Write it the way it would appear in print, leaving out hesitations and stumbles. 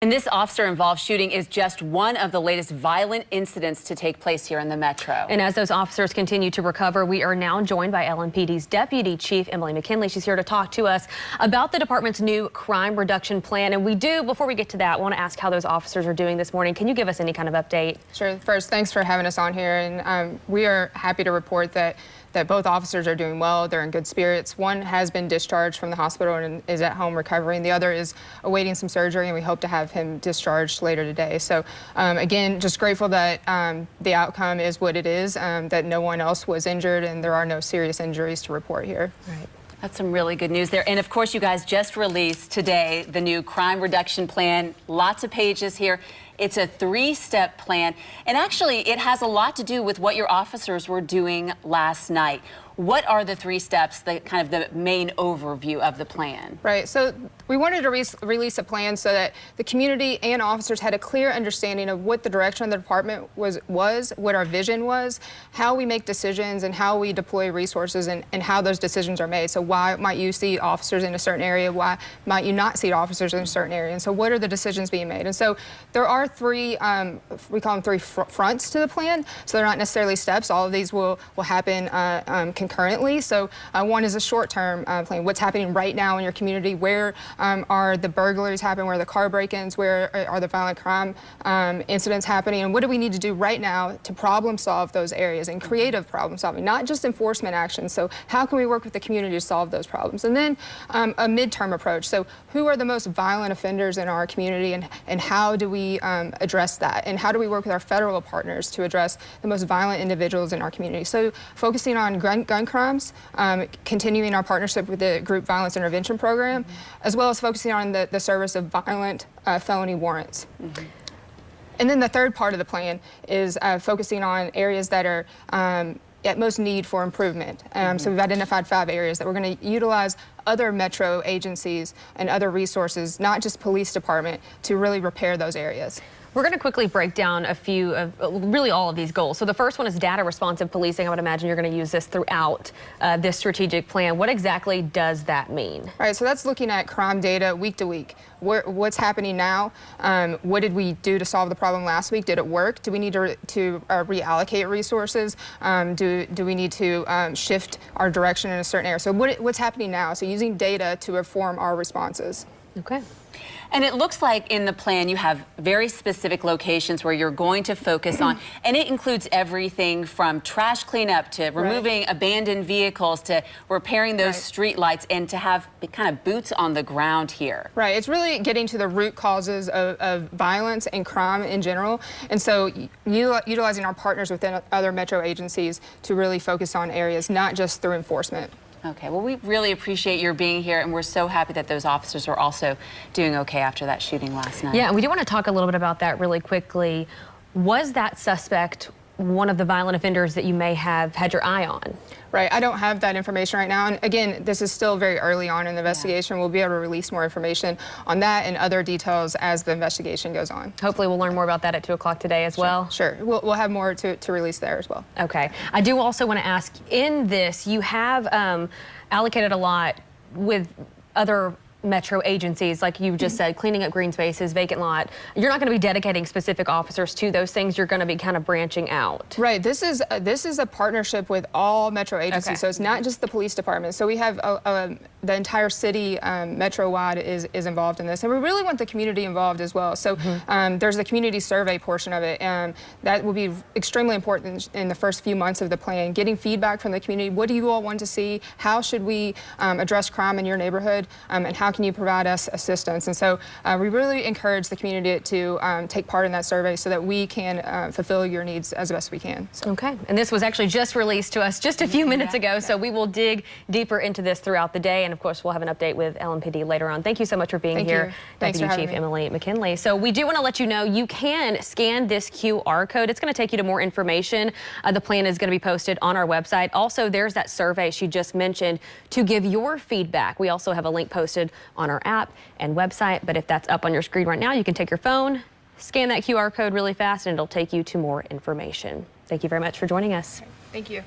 And this officer-involved shooting is just one of the latest violent incidents to take place here in the metro. And as those officers continue to recover, we are now joined by LMPD's Deputy Chief Emily McKinley. She's here to talk to us about the department's new crime reduction plan. And we do, before we get to that, want to ask how those officers are doing this morning. Can you give us any kind of update? Sure. First, thanks for having us on here. And we are happy to report that both officers are doing well. They're in good spirits. One has been discharged from the hospital and is at home recovering. The other is awaiting some surgery, and we hope to have him discharged later today. So again, just grateful that the outcome is what it is, that no one else was injured and there are no serious injuries to report here. Right. That's some really good news there. And of course, you guys just released today the new crime reduction plan. Lots of pages here. It's a 3-step plan. And actually, it has a lot to do with what your officers were doing last night. What are the 3 steps, the kind of the main overview of the plan? Right. So we wanted to release a plan so that the community and officers had a clear understanding of what the direction of the department was, what our vision was, how we make decisions and how we deploy resources and how those decisions are made. So why might you see officers in a certain area? Why might you not see officers in a certain area? And so what are the decisions being made? And so there are 3, we call them 3 fronts to the plan. So they're not necessarily steps. All of these will happen concurrently. So one is a short-term plan. What's happening right now in your community? Where are the burglaries happening? Where are the car break-ins? Where are the violent crime incidents happening? And what do we need to do right now to problem solve those areas and creative problem solving, not just enforcement action. So how can we work with the community to solve those problems? And then a midterm approach. So who are the most violent offenders in our community, and how do we address that? And how do we work with our federal partners to address the most violent individuals in our community? So focusing on gun crimes, continuing our partnership with the Group Violence Intervention Program, as well as focusing on the service of violent felony warrants. And then the third part of the plan is focusing on areas that are at most need for improvement. So we've identified 5 areas that we're going to utilize other metro agencies and other resources, not just police department, to really repair those areas. We're going to quickly break down a few of really all of these goals. So the first one is data responsive policing. I would imagine you're going to use this throughout this strategic plan. What exactly does that mean? All right, so that's looking at crime data week to week. What's happening now? What did we do to solve the problem last week? Did it work? Do we need to reallocate resources? Do we need to shift our direction in a certain area? So what's happening now? So using data to inform our responses. Okay. And it looks like in the plan you have very specific locations where you're going to focus on, and it includes everything from trash cleanup to removing abandoned vehicles to repairing those street lights, and to have kind of boots on the ground here. Right. It's really getting to the root causes of violence and crime in general. And so utilizing our partners within other metro agencies to really focus on areas, not just through enforcement. Okay, well, we really appreciate your being here, and we're so happy that those officers are also doing okay after that shooting last night. Yeah, and we do want to talk a little bit about that really quickly. Was that suspect one of the violent offenders that you may have had your eye on? Right, I don't have that information right now. And again, this is still very early on in the investigation. We'll be able to release more information on that and other details as the investigation goes on. Hopefully we'll learn more about that at 2 o'clock today as well. Sure, we'll have more to release there as well. Okay, I do also want to ask, in this, you have allocated a lot with other metro agencies, like you just said, cleaning up green spaces, vacant lot. You're not going to be dedicating specific officers to those things. You're going to be kind of branching out. Right. This is a partnership with all metro agencies. So it's not just the police department. So we have the entire city, metro-wide, is involved in this, and we really want the community involved as well. So there's the community survey portion of it, and that will be extremely important in the first few months of the plan. Getting feedback from the community. What do you all want to see? How should we address crime in your neighborhood? And how can you provide us assistance? And so we really encourage the community to take part in that survey so that we can fulfill your needs as best we can. So. Okay, and this was actually just released to us just a few minutes ago, so we will dig deeper into this throughout the day, and of course we'll have an update with LMPD later on. Thank you so much for being here, Deputy Chief Emily McKinley. So we do want to let you know you can scan this QR code. It's going to take you to more information. The plan is going to be posted on our website. Also, there's that survey she just mentioned to give your feedback. We also have a link posted on our app and website, but if that's up on your screen right now, you can take your phone, scan that QR code really fast, and it'll take you to more information. Thank you very much for joining us. Thank you.